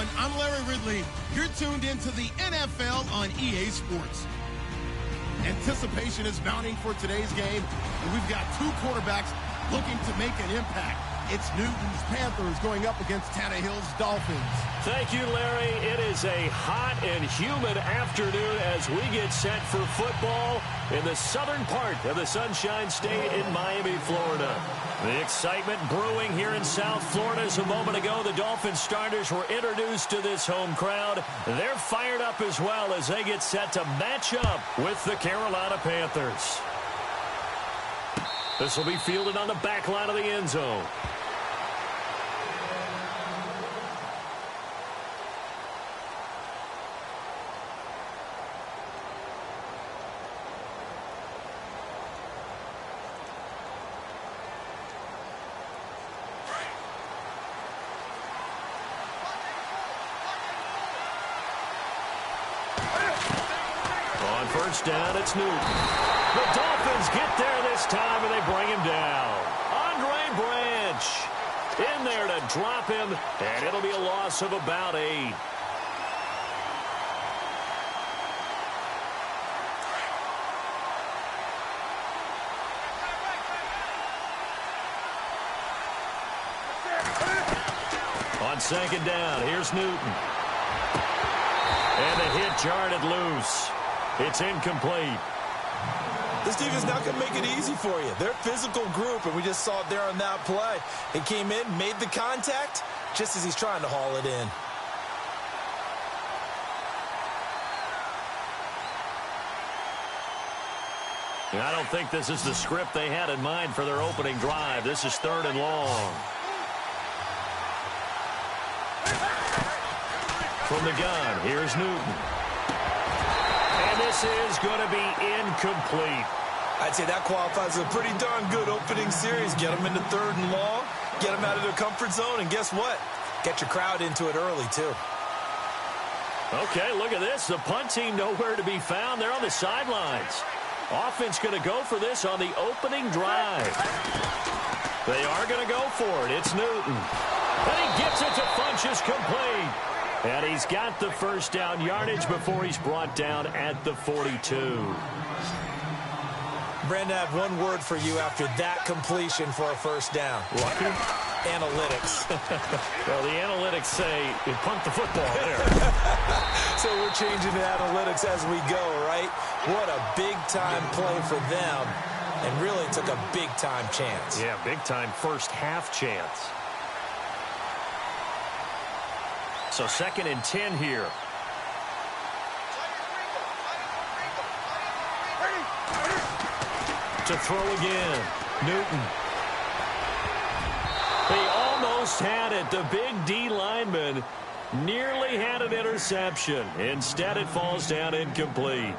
everyone. I'm Larry Ridley. You're tuned into the NFL on EA Sports. Anticipation is mounting for today's game, and we've got two quarterbacks looking to make an impact. It's Newton's Panthers going up against Tannehill's Dolphins. Thank you, Larry. It is a hot and humid afternoon as we get set for football in the southern part of the Sunshine State in Miami, Florida. The excitement brewing here in South Florida. As a moment ago, the Dolphins starters were introduced to this home crowd. They're fired up as well as they get set to match up with the Carolina Panthers. This will be fielded on the back line of the end zone. On first down, it's Newton. The Dolphins get there this time, and they bring him down. Andre Branch in there to drop him, and it'll be a loss of about 8. On second down, here's Newton. And the hit jarred it loose. It's incomplete. This defense not going to make it easy for you. They're a physical group, and we just saw it there on that play. He came in, made the contact, just as he's trying to haul it in. I don't think this is the script they had in mind for their opening drive. This is 3rd and long. From the gun, here's Newton. And this is going to be incomplete. I'd say that qualifies as a pretty darn good opening series. Get them into 3rd and long, get them out of their comfort zone, and guess what? Get your crowd into it early, too. Okay, look at this. The punt team nowhere to be found. They're on the sidelines. Offense going to go for this on the opening drive. They are going to go for it. It's Newton. And he gets it to Funchess complete. And he's got the first down yardage before he's brought down at the 42. Brandon, I have one word for you after that completion for a first down. Lucky? Analytics. Well, the analytics say you punt the football there. So we're changing to analytics as we go, right? What a big-time play for them. And really took a big-time chance. Yeah, big-time first half chance. So 2nd and 10 here. To throw again. Newton. They almost had it. The big D lineman nearly had an interception. Instead, it falls down incomplete.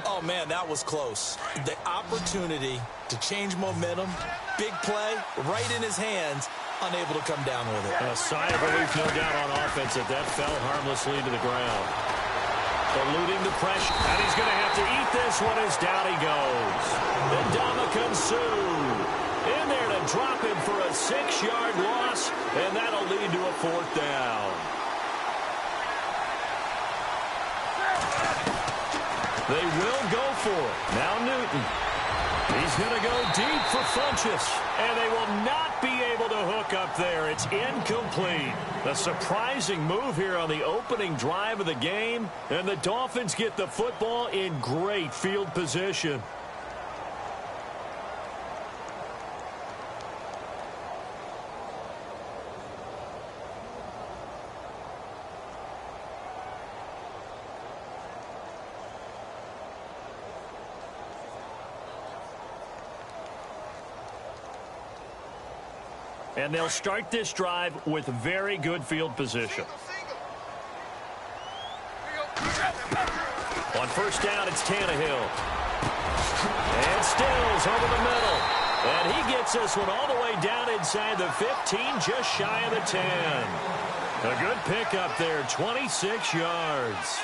Oh, man, that was close. The opportunity to change momentum, big play, right in his hands, unable to come down with it. A sigh of relief, no doubt, on offense that fell harmlessly to the ground. Eluding the pressure, and he's going to have to eat this one as down he goes. And Ndamukong Suh in there to drop him for a 6-yard loss, and that'll lead to a 4th down. They will go for it. Now Newton. He's going to go deep for Funchess, and they will not be able to hook up there. It's incomplete. A surprising move here on the opening drive of the game, and the Dolphins get the football in great field position. And they'll start this drive with very good field position. On first down, it's Tannehill. And Stills over the middle. And he gets this one all the way down inside the 15, just shy of the 10. A good pickup there, 26 yards.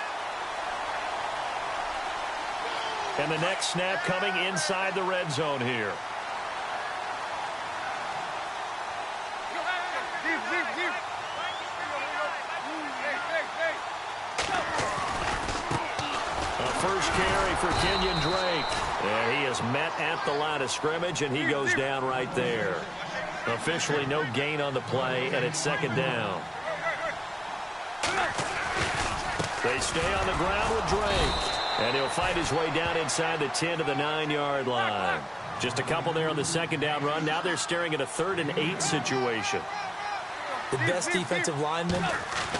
And the next snap coming inside the red zone here. first carry for Kenyon Drake. And he is met at the line of scrimmage, and he goes down right there. Officially no gain on the play, and it's second down. They stay on the ground with Drake. And he'll fight his way down inside the 10 to the 9-yard line. Just a couple there on the second down run. Now they're staring at a 3rd and 8 situation. The best defensive linemen,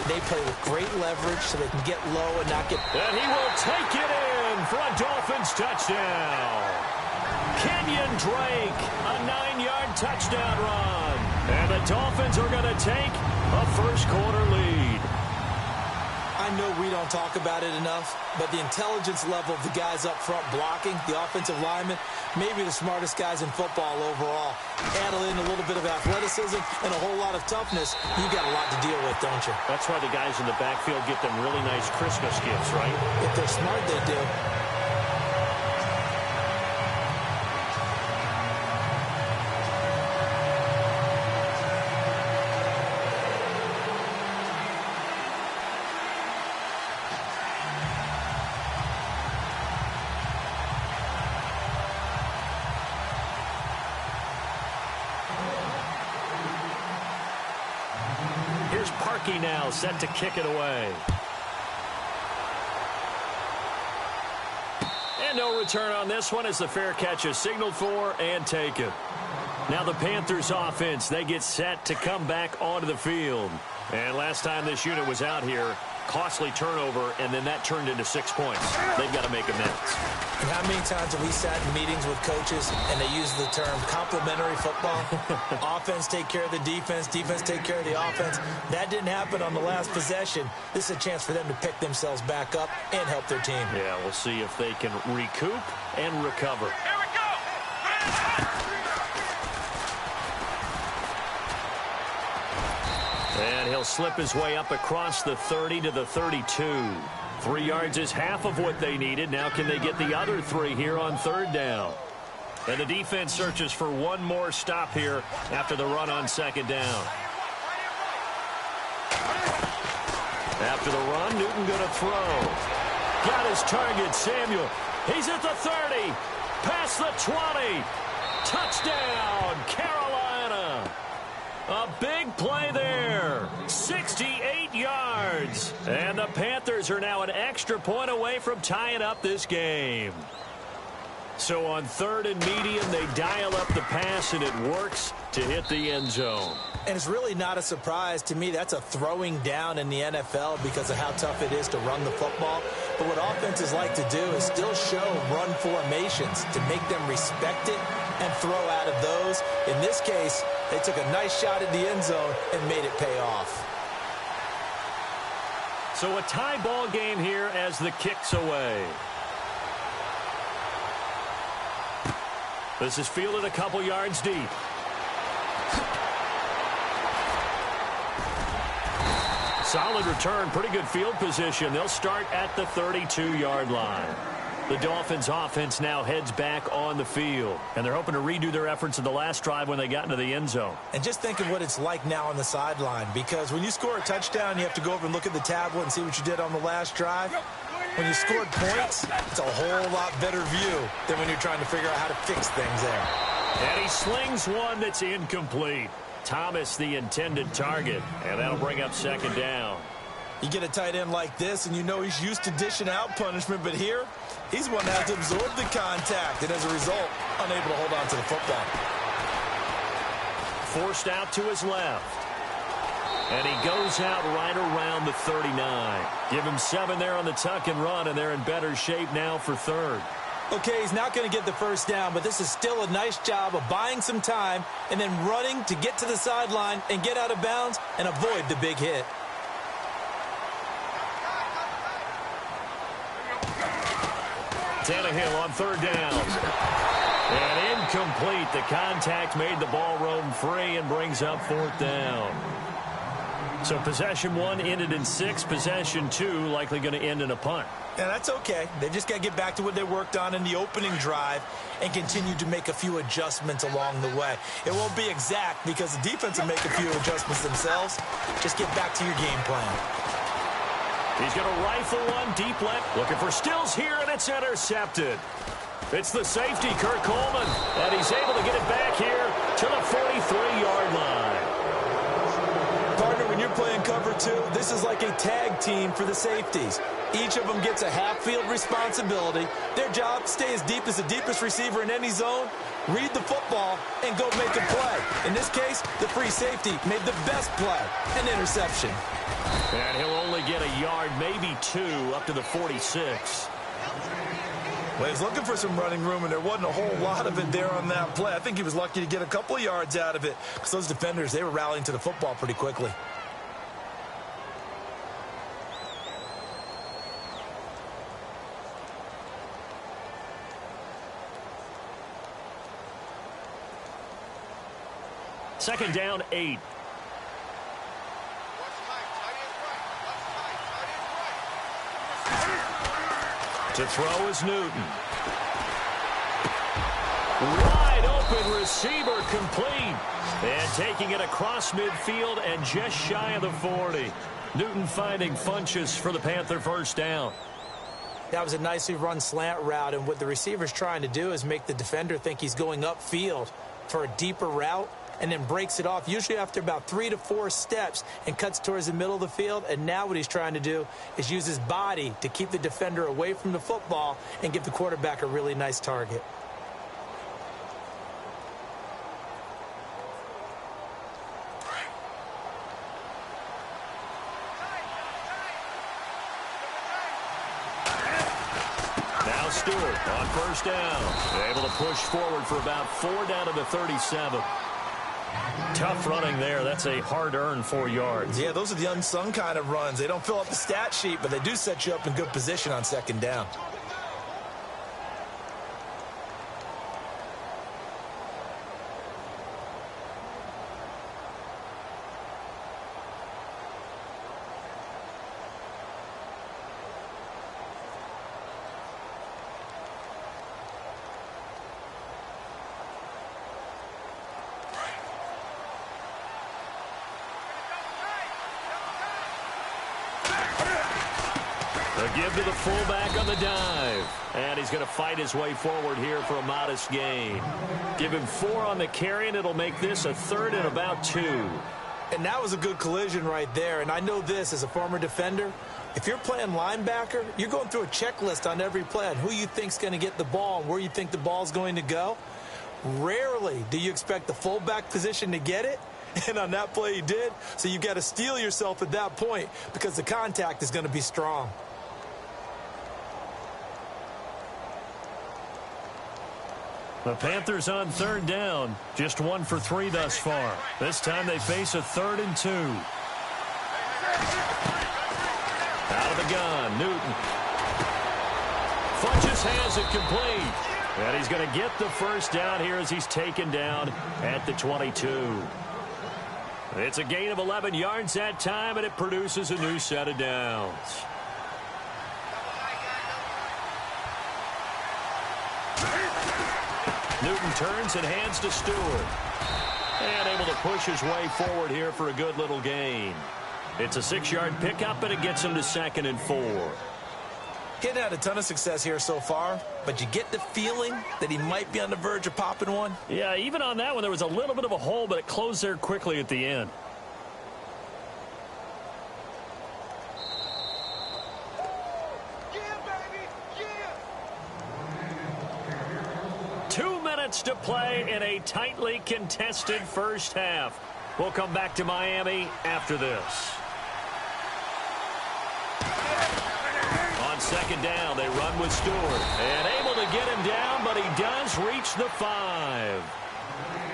they play with great leverage so they can get low and not get... And he will take it in for a Dolphins touchdown. Kenyon Drake, a 9-yard touchdown run. And the Dolphins are going to take a first-quarter lead. I know we don't talk about it enough, but the intelligence level of the guys up front blocking, the offensive linemen, maybe the smartest guys in football overall. Add in a little bit of athleticism and a whole lot of toughness, you got a lot to deal with, don't you? That's why the guys in the backfield get them really nice Christmas gifts, right? If they're smart, they do. Now set to kick it away. And no return on this one as the fair catch is signaled for and taken. Now the Panthers offense, they get set to come back onto the field. And last time this unit was out here, costly turnover, and then that turned into 6 points. They've got to make amends. And how many times have we sat in meetings with coaches and they use the term complementary football? Offense take care of the defense, defense take care of the offense. That didn't happen on the last possession. This is a chance for them to pick themselves back up and help their team. Yeah, we'll see if they can recoup and recover. Here we go! And he'll slip his way up across the 30 to the 32. 3 yards is half of what they needed. Now can they get the other 3 here on 3rd down? And the defense searches for one more stop here after the run on 2nd down. After the run, Newton going to throw. Got his target, Samuel. He's at the 30. Past the 20. Touchdown, Carolina. A big play there. 68 yards. And the Panthers are now an extra point away from tying up this game. So on 3rd and medium, they dial up the pass, and it works to hit the end zone. And it's really not a surprise to me. That's a throwing down in the NFL because of how tough it is to run the football. But what offenses like to do is still show run formations to make them respect it and throw out of those. In this case, they took a nice shot at the end zone and made it pay off. So a tie ball game here as the kick's away. This is fielded a couple yards deep. Solid return, pretty good field position. They'll start at the 32-yard line. The Dolphins offense now heads back on the field, and they're hoping to redo their efforts in the last drive when they got into the end zone. And just think of what it's like now on the sideline, because when you score a touchdown, you have to go over and look at the tablet and see what you did on the last drive. When you scored points, it's a whole lot better view than when you're trying to figure out how to fix things there. And he slings one that's incomplete. Thomas, the intended target, and that'll bring up 2nd down. You get a tight end like this, and you know he's used to dishing out punishment, but here, he's one that has to absorb the contact, and as a result, unable to hold on to the football. Forced out to his left. And he goes out right around the 39. Give him 7 there on the tuck and run, and they're in better shape now for 3rd. Okay, he's not going to get the first down, but this is still a nice job of buying some time and then running to get to the sideline and get out of bounds and avoid the big hit. Tannehill on 3rd down. And incomplete. The contact made the ball roam free and brings up 4th down. So possession 1 ended in 6. Possession 2 likely going to end in a punt. Yeah, that's okay. They just got to get back to what they worked on in the opening drive and continue to make a few adjustments along the way. It won't be exact because the defense will make a few adjustments themselves. Just get back to your game plan. He's going to rifle one deep left. Looking for Stills here, and it's intercepted. It's the safety, Kurt Coleman, and he's able to get it back here to the 43-yard line. Partner, when you're playing cover two, this is like a tag team for the safeties. Each of them gets a half-field responsibility. Their job, stay as deep as the deepest receiver in any zone, read the football, and go make a play. In this case, the free safety made the best play, an interception. And he'll only get a yard, maybe two, up to the 46. Well, he was looking for some running room, and there wasn't a whole lot of it there on that play. I think he was lucky to get a couple of yards out of it because those defenders, they were rallying to the football pretty quickly. Second down, 8. To throw is Newton. Wide open receiver complete. And taking it across midfield and just shy of the 40. Newton finding Funchess for the Panther first down. That was a nicely run slant route, and what the receiver's trying to do is make the defender think he's going upfield for a deeper route, and then breaks it off, usually after about 3 to 4 steps, and cuts towards the middle of the field. And now what he's trying to do is use his body to keep the defender away from the football and give the quarterback a really nice target. Now Stewart on first down. Able to push forward for about 4 down to the 37. Tough running there. That's a hard-earned 4 yards. Yeah, those are the unsung kind of runs. They don't fill up the stat sheet, but they do set you up in good position on second down. The give to the fullback on the dive. And he's going to fight his way forward here for a modest gain. Give him 4 on the carry, and it'll make this a 3rd and about 2. And that was a good collision right there. And I know this as a former defender. If you're playing linebacker, you're going through a checklist on every play on who you think's going to get the ball and where you think the ball's going to go. Rarely do you expect the fullback position to get it. And on that play, he did. So you've got to steel yourself at that point because the contact is going to be strong. The Panthers on 3rd down. Just 1 for 3 thus far. This time they face a 3rd and 2. Out of the gun, Newton. Funchess has it complete. And he's going to get the first down here as he's taken down at the 22. It's a gain of 11 yards that time, and it produces a new set of downs. Newton turns and hands to Stewart. And able to push his way forward here for a good little gain. It's a 6-yard pickup, and it gets him to 2nd and 4. Getting had a ton of success here so far, but you get the feeling that he might be on the verge of popping one. Yeah, even on that one, there was a little bit of a hole, but it closed there quickly at the end. To play in a tightly contested first half. We'll come back to Miami after this. On 2nd down, they run with Stewart. And able to get him down, but he does reach the 5.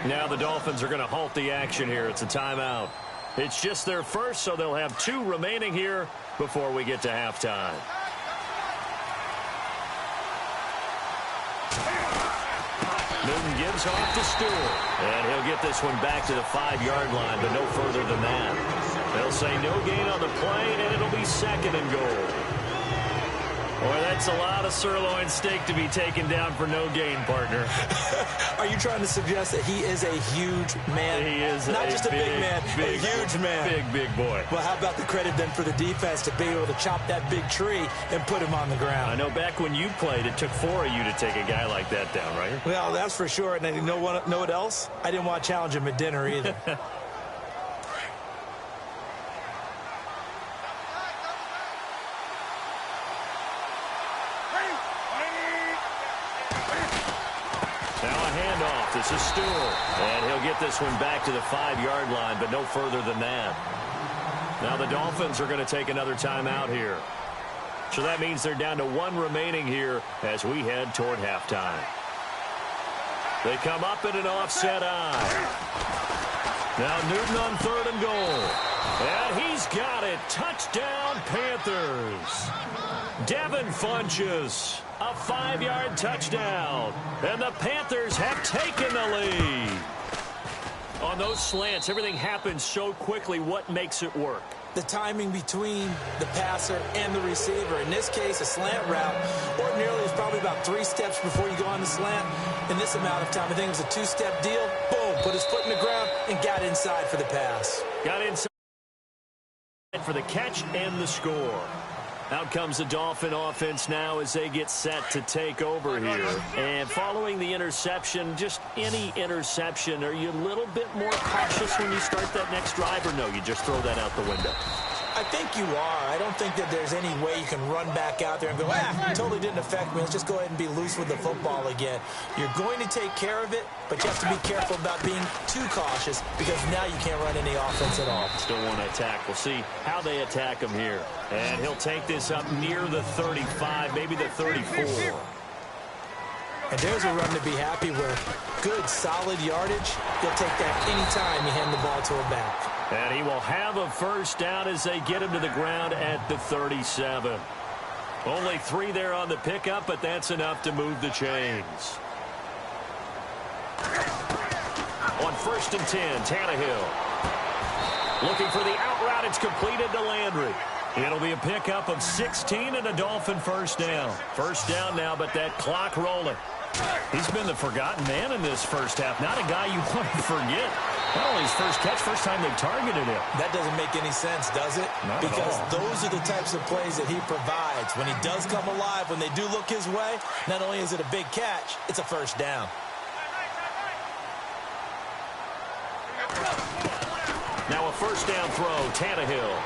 Now the Dolphins are going to halt the action here. It's a timeout. It's just their first, so they'll have 2 remaining here before we get to halftime. Newton gives off to Stewart. And he'll get this one back to the 5-yard line, but no further than that. They'll say no gain on the play, and it'll be 2nd and goal. Boy, that's a lot of sirloin steak to be taken down for no gain, partner. Are you trying to suggest that he is a huge man? He is not just a big man, a huge man. Big boy. Well, how about the credit then for the defense to be able to chop that big tree and put him on the ground? I know back when you played, it took 4 of you to take a guy like that down, right? Well, that's for sure. And you know what else? I didn't want to challenge him at dinner either. This is Stewart, and he'll get this one back to the 5-yard line, but no further than that. Now the Dolphins are going to take another timeout here. So that means they're down to 1 remaining here as we head toward halftime. They come up in an offset eye. Now Newton on 3rd and goal. And he's got it. Touchdown, Panthers. Devin Funchess. A 5-yard touchdown. And the Panthers have taken the lead. On those slants, everything happens so quickly. What makes it work? The timing between the passer and the receiver. In this case, a slant route ordinarily is probably about 3 steps before you go on the slant. In this amount of time, I think it was a 2-step deal. Boom, put his foot in the ground and got inside for the pass. Got inside for the catch and the score. Out comes the Dolphin offense now as they get set to take over here. And following the interception, just any interception, are you a little bit more cautious when you start that next drive, or no, you just throw that out the window? I think you are. I don't think that there's any way you can run back out there and go, it totally didn't affect me. Let's just go ahead and be loose with the football again. You're going to take care of it, but you have to be careful about being too cautious because now you can't run any offense at all. Still want to attack. We'll see how they attack him here. And he'll take this up near the 35, maybe the 34. And there's a run to be happy with. Good, solid yardage. He'll take that anytime you hand the ball to a back. And he will have a first down as they get him to the ground at the 37. Only 3 there on the pickup, but that's enough to move the chains. On 1st and 10, Tannehill. Looking for the out route. It's completed to Landry. It'll be a pickup of 16 and a Dolphin first down. First down now, but that clock rolling. He's been the forgotten man in this first half. Not a guy you want to forget. Not only his first catch, first time they've targeted him. That doesn't make any sense, does it? Not because at all. Those are the types of plays that he provides. When he does come alive, when they do look his way, not only is it a big catch, it's a first down. Now a first down throw, Tannehill.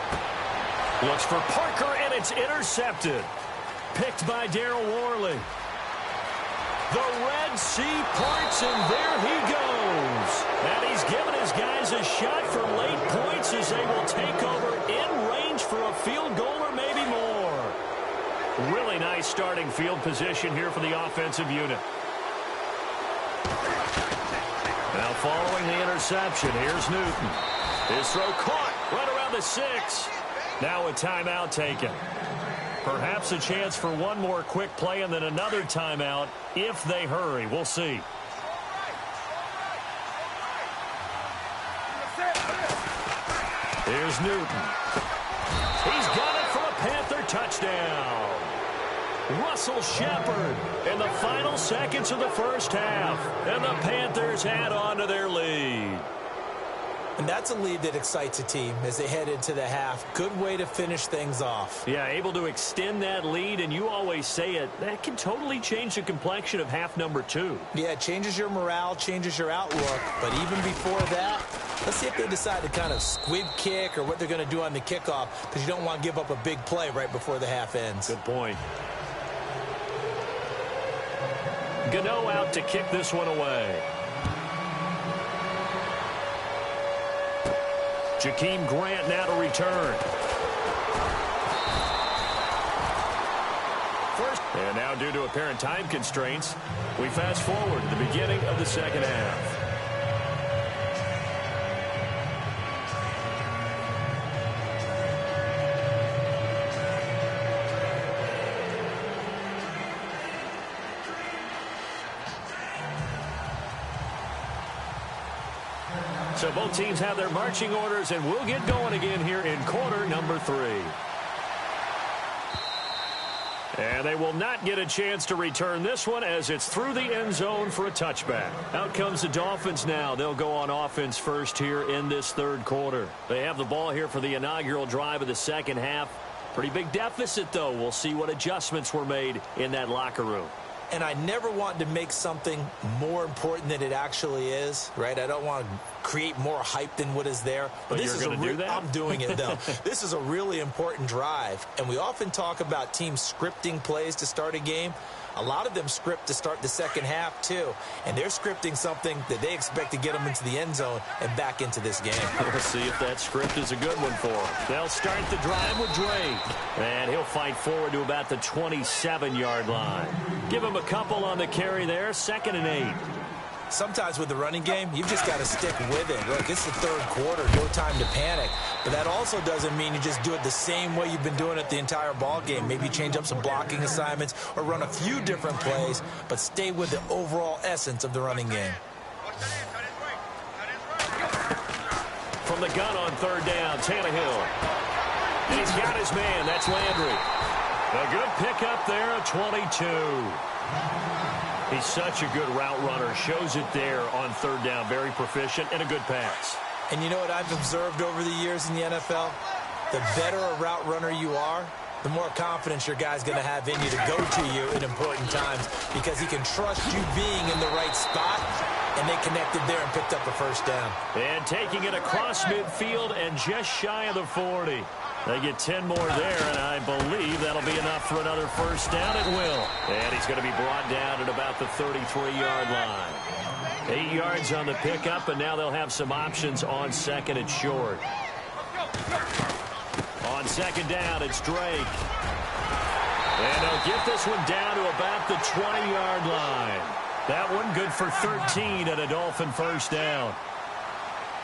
Looks for Parker, and it's intercepted. Picked by Darryl Worley. The Red Sea parts, and there he goes. And he's given his guys a shot for late points as they will take over in range for a field goal or maybe more. Really nice starting field position here for the offensive unit. Now following the interception, here's Newton. His throw caught right around the 6. Now a timeout taken. Perhaps a chance for one more quick play and then another timeout if they hurry. We'll see. Here's Newton. He's got it for a Panther touchdown. Russell Shepard in the final seconds of the first half. And the Panthers add on to their lead. And that's a lead that excites a team as they head into the half. Good way to finish things off. Yeah, able to extend that lead, and you always say it, that can totally change the complexion of half number 2. Yeah, it changes your morale, changes your outlook. But even before that, let's see if they decide to kind of squib kick or what they're going to do on the kickoff, because you don't want to give up a big play right before the half ends. Good point. Gano out to kick this one away. Jakeem Grant now to return. First, and now due to apparent time constraints, we fast forward to the beginning of the second half. So both teams have their marching orders, and we'll get going again here in quarter number 3. And they will not get a chance to return this one as it's through the end zone for a touchback. Out comes the Dolphins now. They'll go on offense first here in this third quarter. They have the ball here for the inaugural drive of the second half. Pretty big deficit, though. We'll see what adjustments were made in that locker room. And I never want to make something more important than it actually is, right? I don't want to create more hype than what is there. But this is going to do that? I'm doing it, though. This is a really important drive. And we often talk about teams scripting plays to start a game. A lot of them script to start the second half, too. And they're scripting something that they expect to get them into the end zone and back into this game. We'll see if that script is a good one for them. They'll start the drive with Drake. And he'll fight forward to about the 27-yard line. Give him a couple on the carry there, 2nd and 8. Sometimes with the running game, you've just got to stick with it. Look, it's the third quarter, no time to panic. But that also doesn't mean you just do it the same way you've been doing it the entire ball game. Maybe change up some blocking assignments or run a few different plays, but stay with the overall essence of the running game. From the gun on third down, Tannehill. And he's got his man. That's Landry. A good pickup there at 22. He's such a good route runner. Shows it there on third down. Very proficient and a good pass. And you know what I've observed over the years in the NFL? The better a route runner you are, the more confidence your guy's going to have in you to go to you in important times because he can trust you being in the right spot, and they connected there and picked up a first down. And taking it across midfield and just shy of the 40. They get 10 more there, and I believe that'll be enough for another first down. It will. And he's going to be brought down at about the 33-yard line. 8 yards on the pickup, and now they'll have some options on second and short. On second down, it's Drake. And they'll get this one down to about the 20-yard line. That one good for 13 and a Dolphin first down.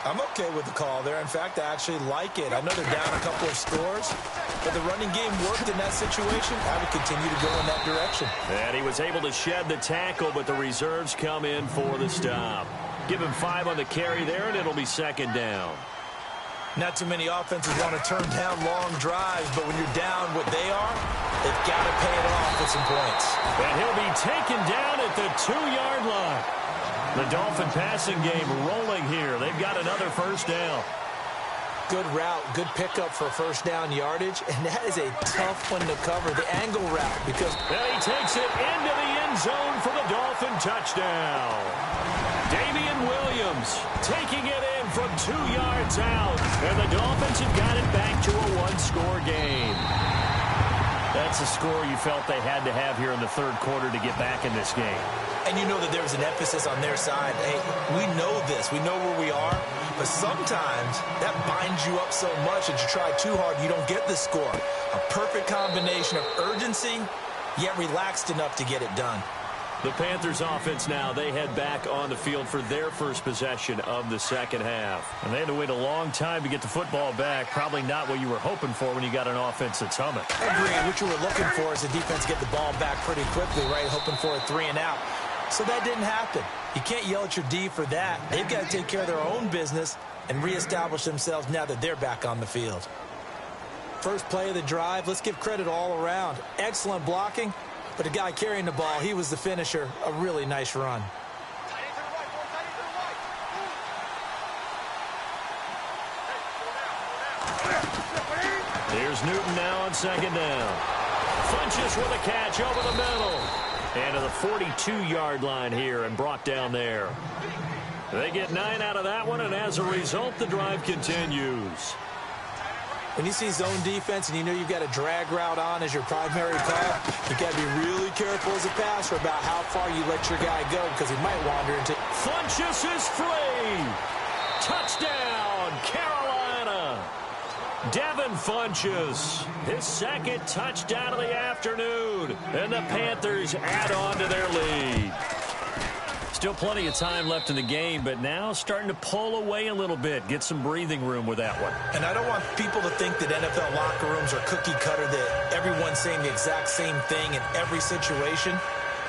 I'm okay with the call there. In fact, I actually like it. I know they're down a couple of scores, but the running game worked in that situation. I would continue to go in that direction. And he was able to shed the tackle, but the reserves come in for the stop. Give him 5 on the carry there, and it'll be second down. Not too many offenses want to turn down long drives, but when you're down what they are, they've got to pay it off with some points. And he'll be taken down at the 2-yard line. The Dolphin passing game rolling here. They've got another first down. Good route, good pickup for first down yardage, and that is a tough one to cover, the angle route, because... And he takes it into the end zone for the Dolphin touchdown. Damian Williams taking it in from 2 yards out, and the Dolphins have got it back to a one-score game. That's a score you felt they had to have here in the third quarter to get back in this game. And you know that there's an emphasis on their side. Hey, we know this. We know where we are. But sometimes that binds you up so much that you try too hard, you don't get the score. A perfect combination of urgency, yet relaxed enough to get it done. The Panthers offense now, they head back on the field for their first possession of the second half. And they had to wait a long time to get the football back. Probably not what you were hoping for when you got an offense that's humming. Agreed. What you were looking for is the defense get the ball back pretty quickly, right? Hoping for a 3 and out. So that didn't happen. You can't yell at your D for that. They've got to take care of their own business and reestablish themselves now that they're back on the field. First play of the drive, let's give credit all around. Excellent blocking, but the guy carrying the ball, he was the finisher. A really nice run. Here's Newton now on second down. Funches with a catch over the middle. And to the 42-yard line here and brought down there. They get 9 out of that one, and as a result, the drive continues. When you see zone defense and you know you've got a drag route on as your primary call, you've got to be really careful as a passer about how far you let your guy go because he might wander into... Funches is free. Touchdown, Carolina. Devin Funches, his second touchdown of the afternoon, and the Panthers add on to their lead. Still plenty of time left in the game, but now starting to pull away a little bit, get some breathing room with that one. And I don't want people to think that NFL locker rooms are cookie cutter, that everyone's saying the exact same thing in every situation,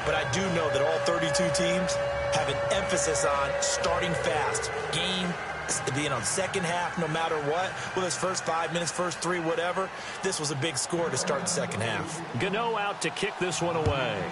but I do know that all 32 teams have an emphasis on starting fast, game second half, no matter what, with his first 5 minutes, first 3, whatever, this was a big score to start the second half. Gano out to kick this one away.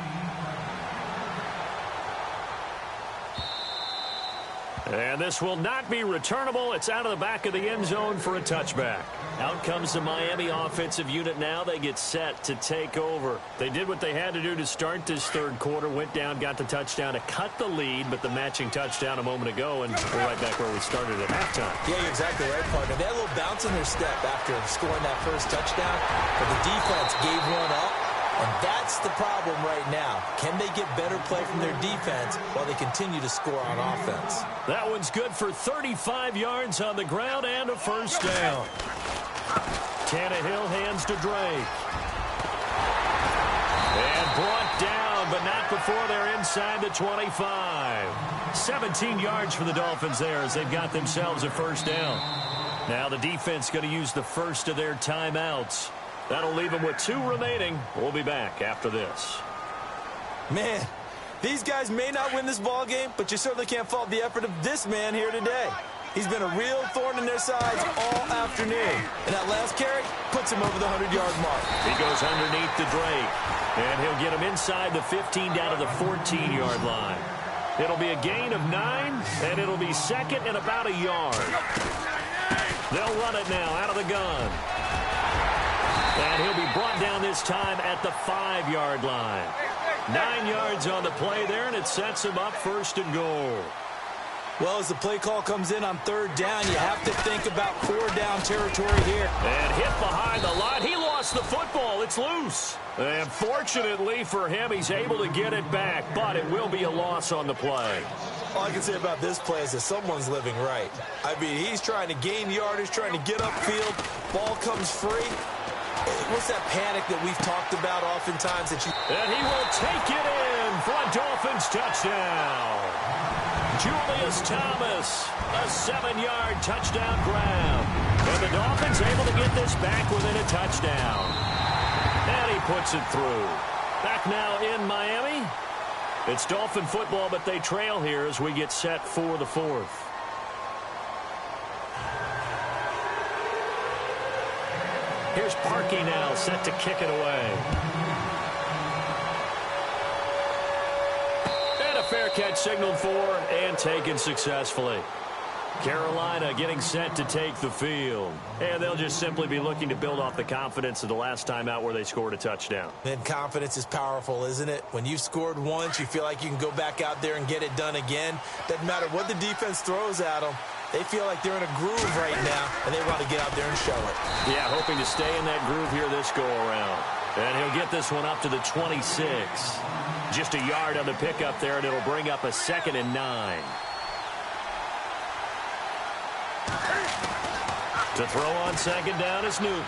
And this will not be returnable. It's out of the back of the end zone for a touchback. Out comes the Miami offensive unit now. They get set to take over. They did what they had to do to start this third quarter. Went down, got the touchdown to cut the lead, but the matching touchdown a moment ago, and we're right back where we started at halftime. Yeah, you're exactly right, partner. They had a little bounce in their step after scoring that first touchdown, but the defense gave one up. And that's the problem right now. Can they get better play from their defense while they continue to score on offense? That one's good for 35 yards on the ground and a first down. Tannehill hands to Drake. And brought down, but not before they're inside the 25. 17 yards for the Dolphins there as they've got themselves a first down. Now the defense going to use the first of their timeouts. That'll leave them with 2 remaining. We'll be back after this. Man, these guys may not win this ball game, but you certainly can't fault the effort of this man here today. He's been a real thorn in their sides all afternoon. And that last carry puts him over the 100-yard mark. He goes underneath the Drake. And he'll get him inside the 15 down to the 14-yard line. It'll be a gain of 9, and it'll be second and about a yard. They'll run it now out of the gun. And he'll be brought down this time at the 5-yard line. 9 yards on the play there, and it sets him up first and goal. Well, as the play call comes in on third down, you have to think about 4-down territory here. And hit behind the line. He lost the football. It's loose. And fortunately for him, he's able to get it back, but it will be a loss on the play. All I can say about this play is that someone's living right. I mean, he's trying to gain yardage, trying to get upfield. Ball comes free. What's that panic that we've talked about oftentimes? And he will take it in for a Dolphins touchdown. Julius Thomas, a 7-yard touchdown grab. And the Dolphins able to get this back within a touchdown. And he puts it through. Back now in Miami. It's Dolphin football, but they trail here as we get set for the 4th. Here's Parkey now, set to kick it away. And a fair catch signaled for and taken successfully. Carolina getting set to take the field. And they'll just simply be looking to build off the confidence of the last time out where they scored a touchdown. And confidence is powerful, isn't it? When you've scored once, you feel like you can go back out there and get it done again. Doesn't matter what the defense throws at them. They feel like they're in a groove right now, and they want to get out there and show it. Yeah, hoping to stay in that groove here this go-around. And he'll get this one up to the 26. Just a yard on the pickup there, and it'll bring up a 2nd and 9. To throw on 2nd down is Newton.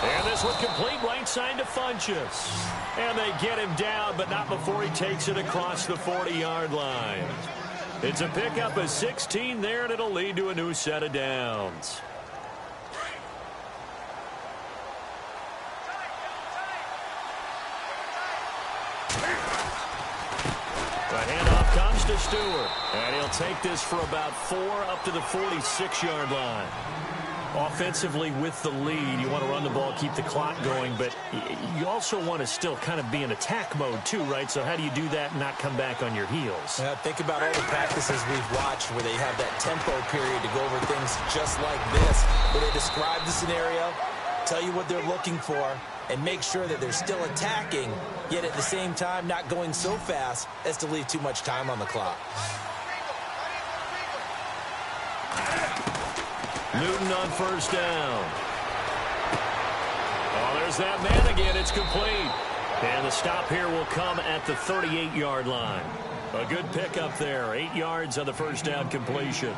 And this one complete right side to Funchess. And they get him down, but not before he takes it across the 40-yard line. It's a pickup of 16 there, and it'll lead to a new set of downs. The handoff comes to Stewart. And he'll take this for about 4 up to the 46-yard line. Offensively with the lead, you want to run the ball, keep the clock going, but you also want to still kind of be in attack mode too, right? So how do you do that and not come back on your heels? Yeah, think about all the practices we've watched where they have that tempo period to go over things just like this, where they describe the scenario, tell you what they're looking for, and make sure that they're still attacking, yet at the same time not going so fast as to leave too much time on the clock. Newton on first down. Oh, there's that man again. It's complete. And the stop here will come at the 38-yard line. A good pickup there. 8 yards on the first down completion.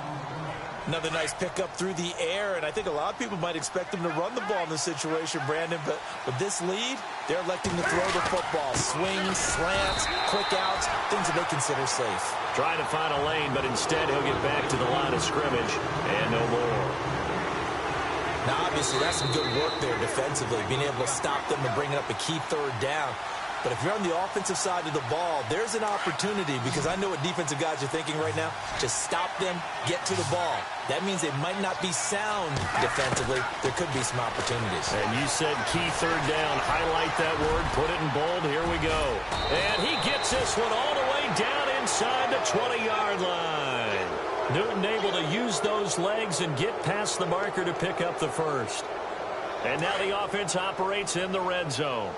Another nice pickup through the air, and I think a lot of people might expect them to run the ball in this situation, Brandon, but with this lead, they're electing to throw the football. Swings, slants, quick outs, things that they consider safe. Trying to find a lane, but instead he'll get back to the line of scrimmage, and no more. Now, obviously, that's some good work there defensively, being able to stop them and bring up a key third down. But if you're on the offensive side of the ball, there's an opportunity, because I know what defensive guys are thinking right now. Just stop them, get to the ball. That means they might not be sound defensively. There could be some opportunities. And you said key third down. Highlight that word. Put it in bold. Here we go. And he gets this one all the way down inside the 20-yard line. Newton able to use those legs and get past the marker to pick up the first. And now the offense operates in the red zone.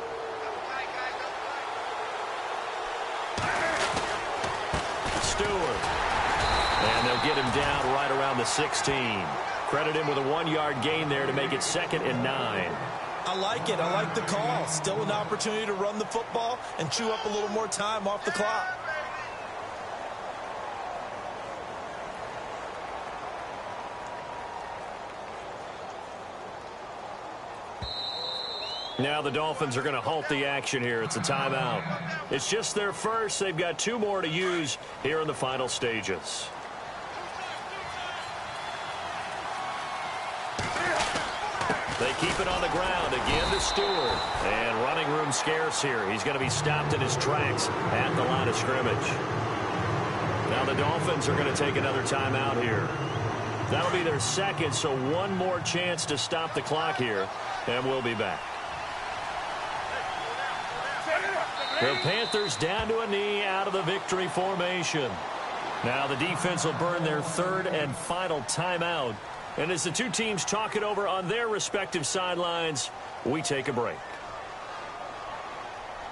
Stewart. And they'll get him down right around the 16. Credit him with a 1-yard gain there to make it 2nd and 9. I like it. I like the call. Still an opportunity to run the football and chew up a little more time off the clock. Now the Dolphins are going to halt the action here. It's a timeout. It's just their first. They've got 2 more to use here in the final stages. They keep it on the ground again to Stewart. And running room scarce here. He's going to be stopped in his tracks at the line of scrimmage. Now the Dolphins are going to take another timeout here. That'll be their second, so one more chance to stop the clock here, and we'll be back. The Panthers down to a knee out of the victory formation. Now the defense will burn their 3rd and final timeout. And as the two teams talk it over on their respective sidelines, we take a break.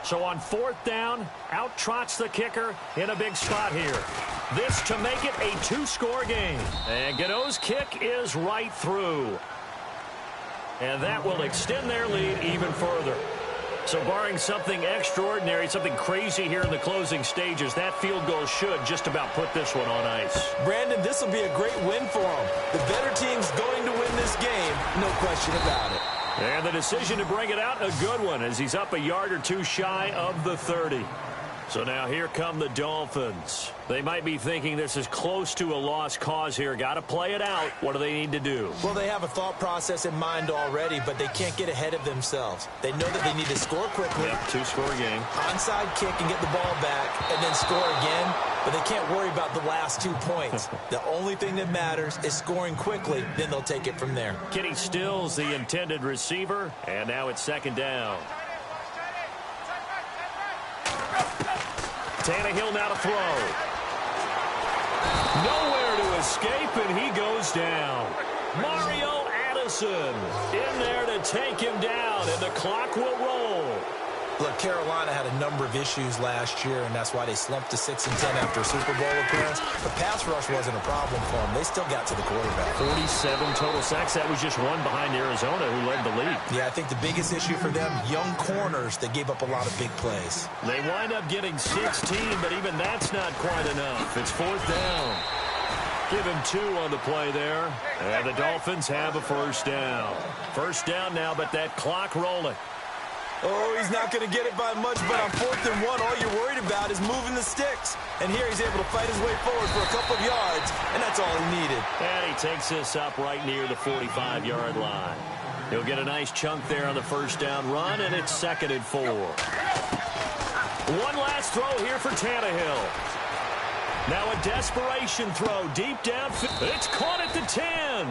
So on 4th down, out trots the kicker in a big spot here. This to make it a 2-score game. And Gano's kick is right through. And that will extend their lead even further. So barring something extraordinary, something crazy here in the closing stages, that field goal should just about put this one on ice. Brandon, this will be a great win for them. The better team's going to win this game, no question about it. And the decision to bring it out, a good one, as he's up a yard or 2 shy of the 30. So now here come the Dolphins. They might be thinking this is close to a lost cause here. Got to play it out. What do they need to do? Well, they have a thought process in mind already, but they can't get ahead of themselves. They know that they need to score quickly. Yep, 2-score game. Onside kick and get the ball back and then score again. But they can't worry about the last 2 points. The only thing that matters is scoring quickly. Then they'll take it from there. Kenny Stills, the intended receiver. And now it's 2nd down. Tannehill now to throw. Nowhere to escape, and he goes down. Mario Addison in there to take him down, and the clock will roll. Look, Carolina had a number of issues last year, and that's why they slumped to 6-10 after a Super Bowl appearance. The pass rush wasn't a problem for them. They still got to the quarterback. 47 total sacks. That was just one behind Arizona, who led the league. Yeah, I think the biggest issue for them, young corners that gave up a lot of big plays. They wind up getting 16, but even that's not quite enough. It's 4th down. Give him 2 on the play there. And the Dolphins have a 1st down. 1st down now, but that clock rolling. Oh, he's not going to get it by much, but on 4th and 1, all you're worried about is moving the sticks. And here he's able to fight his way forward for a couple of yards, and that's all he needed. And he takes this up right near the 45-yard line. He'll get a nice chunk there on the 1st down run, and it's 2nd and 4. One last throw here for Tannehill. Now a desperation throw deep down. It's caught at the 10.